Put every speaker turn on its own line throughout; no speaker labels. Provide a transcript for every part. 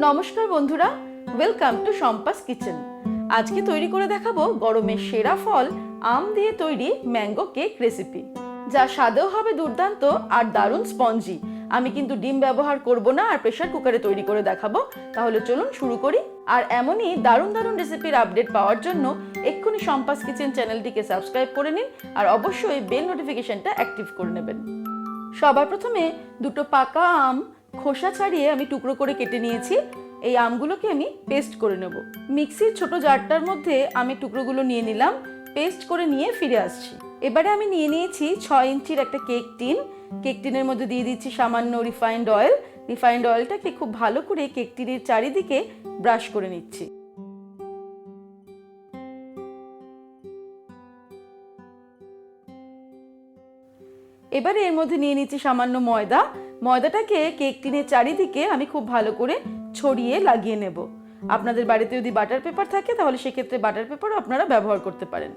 নমস্কার বন্ধুরা, welcome to Shampa's kitchen. আজকে তৈরি করে দেখাবো গরমের সেরা ফল আম দিয়ে তৈরি ম্যাঙ্গো কেক রেসিপি, যা স্বাদেও হবে দুর্দান্ত আর দারুণ স্পঞ্জি। আমি কিন্তু ডিম ব্যবহার করব না আর প্রেসার কুকারে তৈরি করে দেখাবো। তাহলে চলুন শুরু করি। আর এমনই দারুণ দারুণ রেসিপির আপডেট পাওয়ার জন্য এক্ষুনি শম্পাস কিচেন চ্যানেলটিকে সাবস্ক্রাইব করে নিন আর অবশ্যই বেল নোটিফিকেশনটা অ্যাক্টিভ করে নেবেন। সবার প্রথমে দুটো পাকা আম খোসা ছাড়িয়ে আমি টুকরো করে কেটে নিয়েছি। এই আমগুলোকে আমি পেস্ট করে নেব। মিক্সির ছোট জারটার মধ্যে আমি টুকরোগুলো নিয়ে নিলাম, পেস্ট করে নিয়ে ফিরে আসছি। এবারে আমি নিয়ে নিয়েছি 6 ইঞ্চির একটা কেক টিন। কেক টিনের মধ্যে দিয়ে দিচ্ছি সামান্য রিফাইন্ড অয়েল। রিফাইন্ড অয়েলটাকে খুব ভালো করে কেক টিনের চারিদিকে ব্রাশ করে নিচ্ছি। এবারে এর মধ্যে নিয়ে নিচ্ছি সামান্য ময়দা। ময়দাটাকে কেক টিনের চারিদিকে আমি খুব ভালো করে ছড়িয়ে লাগিয়ে নেব। আপনাদের বাড়িতে যদি বাটার পেপার থাকে তাহলে সেক্ষেত্রে বাটার পেপারও আপনারা ব্যবহার করতে পারেন।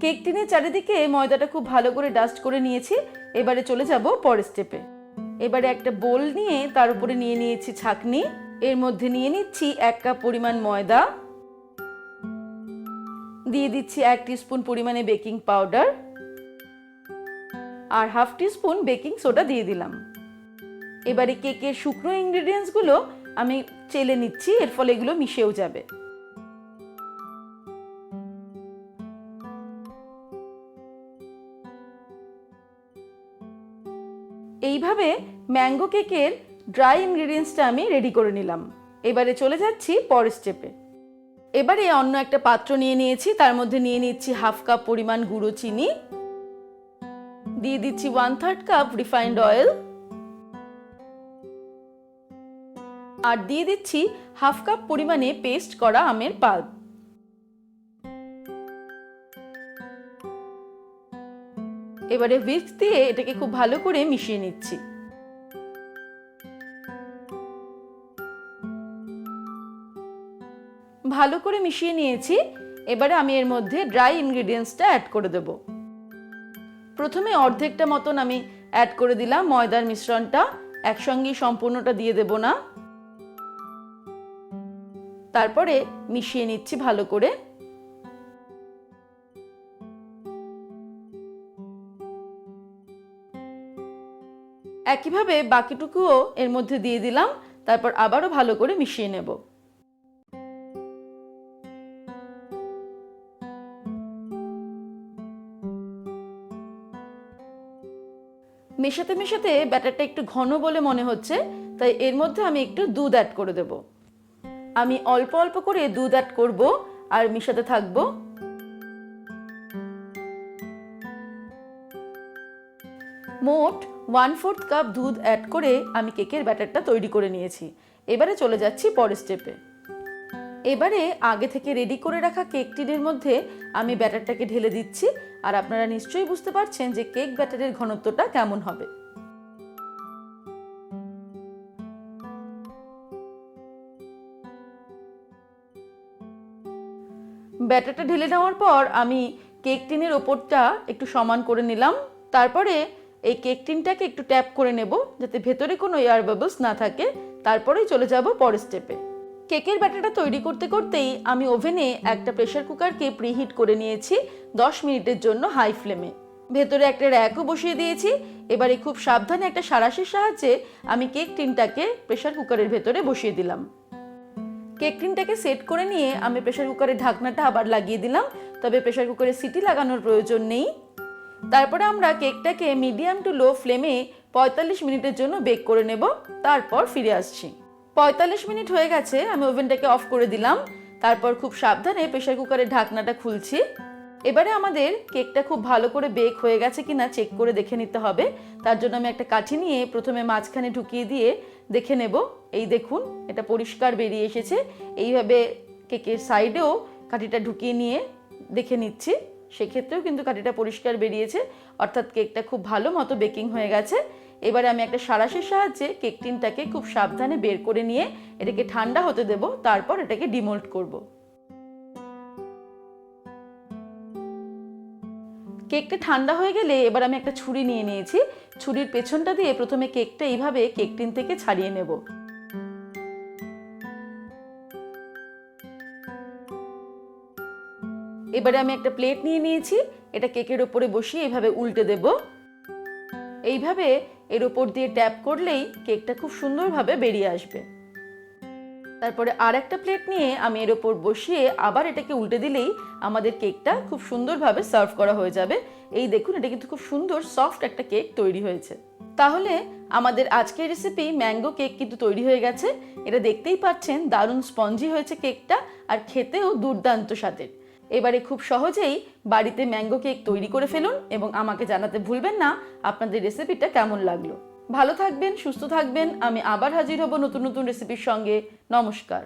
কেক টিনের চারিদিকে ময়দাটা খুব ভালো করে ডাস্ট করে নিয়েছি। এবারে চলে যাব পরের স্টেপে। এবারে একটা বোল নিয়ে তার উপরে নিয়ে নিয়েছি ছাঁকনি। এর মধ্যে নিয়ে নিচ্ছি 1 কাপ পরিমাণ ময়দা, দিয়ে দিচ্ছি 1 টিস্পুন পরিমাণে বেকিং পাউডার আর 1/2 টিস্পুন বেকিং সোডা দিয়ে দিলাম। এবারে কেকের শুকনো ইনগ্রেডিয়েন্টস গুলো আমি চেলে নিচ্ছি, এর ফলে এগুলো মিশেও যাবে। এইভাবে ম্যাঙ্গো কেকের ড্রাই ইনগ্রেডিয়েন্টসটা আমি রেডি করে নিলাম। এবারে চলে যাচ্ছি পরের স্টেপে। এবারে অন্য একটা পাত্র নিয়ে নিয়েছি, তার মধ্যে নিয়ে নিচ্ছি 1/2 কাপ পরিমাণ গুঁড়ো চিনি, দিয়ে দিচ্ছি 1/3 কাপ রিফাইন্ড অয়েল আর দিয়ে দিচ্ছি 1/2 কাপ পরিমাণে পেস্ট করা আমের পাল্প। এবারে হুইস্ক দিয়ে এটাকে খুব ভালো করে মিশিয়ে নিচ্ছি। ভালো করে মিশিয়ে নিয়েছি। এবারে আমি এর মধ্যে ড্রাই ইনগ্রেডিয়েন্টসটা অ্যাড করে দেব। প্রথমে অর্ধেকটা মতন আমি অ্যাড করে দিলাম ময়দার মিশ্রণটা, একসঙ্গেই সম্পূর্ণটা দিয়ে দেব না। তারপরে মিশিয়ে নিচ্ছি ভালো করে। একইভাবে বাকিটুকুও এর মধ্যে দিয়ে দিলাম, তারপর আবারও ভালো করে মিশিয়ে নেব। মেশাতে মেশাতে ব্যাটারটা একটু ঘন বলে মনে হচ্ছে, তাই এর মধ্যে আমি একটু দুধ অ্যাড করে দেব। আমি অল্প অল্প করে দুধ অ্যাড করব আর মিশাতে থাকব। মোট 1/4 কাপ দুধ অ্যাড করে আমি কেকের ব্যাটারটা তৈরি করে নিয়েছি। এবারে চলে যাচ্ছি পরের স্টেপে। এবারে আগে থেকে রেডি করে রাখা কেক টিনের মধ্যে আমি ব্যাটারটাকে ঢেলে দিচ্ছি আর আপনারা নিশ্চয়ই বুঝতে পারছেন যে কেক ব্যাটারের ঘনত্বটা কেমন হবে। ব্যাটারটা ঢেলে নেওয়ার পর আমি কেক টিনের ওপরটা একটু সমান করে নিলাম। তারপরে এই কেক টিনটাকে একটু ট্যাপ করে নেব যাতে ভেতরে কোনো এয়ার বাবলস না থাকে। তারপরেই চলে যাব পরের স্টেপে। কেকের ব্যাটারটা তৈরি করতে করতেই আমি ওভেনে একটা প্রেসার কুকারকে প্রিহিট করে নিয়েছি 10 মিনিটের জন্য হাই ফ্লেমে। ভেতরে একটা র্যাকও বসিয়ে দিয়েছি। এবারে খুব সাবধানে একটা সাঁড়াশির সাহায্যে আমি কেক টিনটাকে প্রেসার কুকারের ভেতরে বসিয়ে দিলাম। কেক টিনটাকে সেট করে নিয়ে আমি প্রেসার কুকারের ঢাকনাটা আবার লাগিয়ে দিলাম, তবে প্রেসার কুকারে সিটি লাগানোর প্রয়োজন নেই। তারপরে আমরা কেকটাকে মিডিয়াম টু লো ফ্লেমে 45 মিনিটের জন্য বেক করে নেব। তারপর ফিরে আসছি। 45 মিনিট হয়ে গেছে, আমি ওভেনটাকে অফ করে দিলাম। তারপর খুব সাবধানে প্রেসার কুকারের ঢাকনাটা খুলছি। এবারে আমাদের কেকটা খুব ভালো করে বেক হয়ে গেছে কিনা চেক করে দেখে নিতে হবে। তার জন্য আমি একটা কাঠি নিয়ে প্রথমে মাঝখানে ঢুকিয়ে দিয়ে দেখে নেব। এই দেখুন, এটা পরিষ্কার বেরিয়ে এসেছে। এইভাবে কেকের সাইডেও কাঠিটা ঢুকিয়ে নিয়ে দেখে নিচ্ছি, সেক্ষেত্রেও কিন্তু কাঠিটা পরিষ্কার বেরিয়েছে, অর্থাৎ কেকটা খুব ভালো মতো বেকিং হয়ে গেছে। এবারে আমি একটা সাঁড়াশির সাহায্যে কেক টিনটাকে খুব সাবধানে বের করে নিয়ে এটাকে ঠান্ডা হতে দেব। তারপর এটাকে ডিমোল্ড করব। কেকটা ঠান্ডা হয়ে গেলে এবার আমি একটা ছুরি নিয়ে নিয়েছি। ছুরির পেছনটা দিয়ে প্রথমে কেকটা এইভাবে কেক টিন থেকে ছাড়িয়ে নেব। এবারে আমি একটা প্লেট নিয়ে নিয়েছি, এটা কেকের ওপরে বসিয়ে এইভাবে উল্টে দেব। এইভাবে এর ওপর দিয়ে ট্যাপ করলেই কেকটা খুব সুন্দরভাবে বেরিয়ে আসবে। তারপরে আর একটা প্লেট নিয়ে আমি এর ওপর বসিয়ে আবার এটাকে উল্টে দিলেই আমাদের কেকটা খুব সুন্দরভাবে সার্ভ করা হয়ে যাবে। এই দেখুন, এটা কিন্তু খুব সুন্দর সফট একটা কেক তৈরি হয়েছে। তাহলে আমাদের আজকের রেসিপি ম্যাঙ্গো কেক কিন্তু তৈরি হয়ে গেছে। এটা দেখতেই পাচ্ছেন দারুণ স্পঞ্জি হয়েছে কেকটা, আর খেতেও দুর্দান্ত স্বাদের। এবারে খুব সহজেই বাড়িতে ম্যাঙ্গো কেক তৈরি করে ফেলুন এবং আমাকে জানাতে ভুলবেন না আপনাদের রেসিপিটা কেমন লাগলো। ভালো থাকবেন, সুস্থ থাকবেন। আমি আবার হাজির হব নতুন নতুন রেসিপির সঙ্গে। নমস্কার।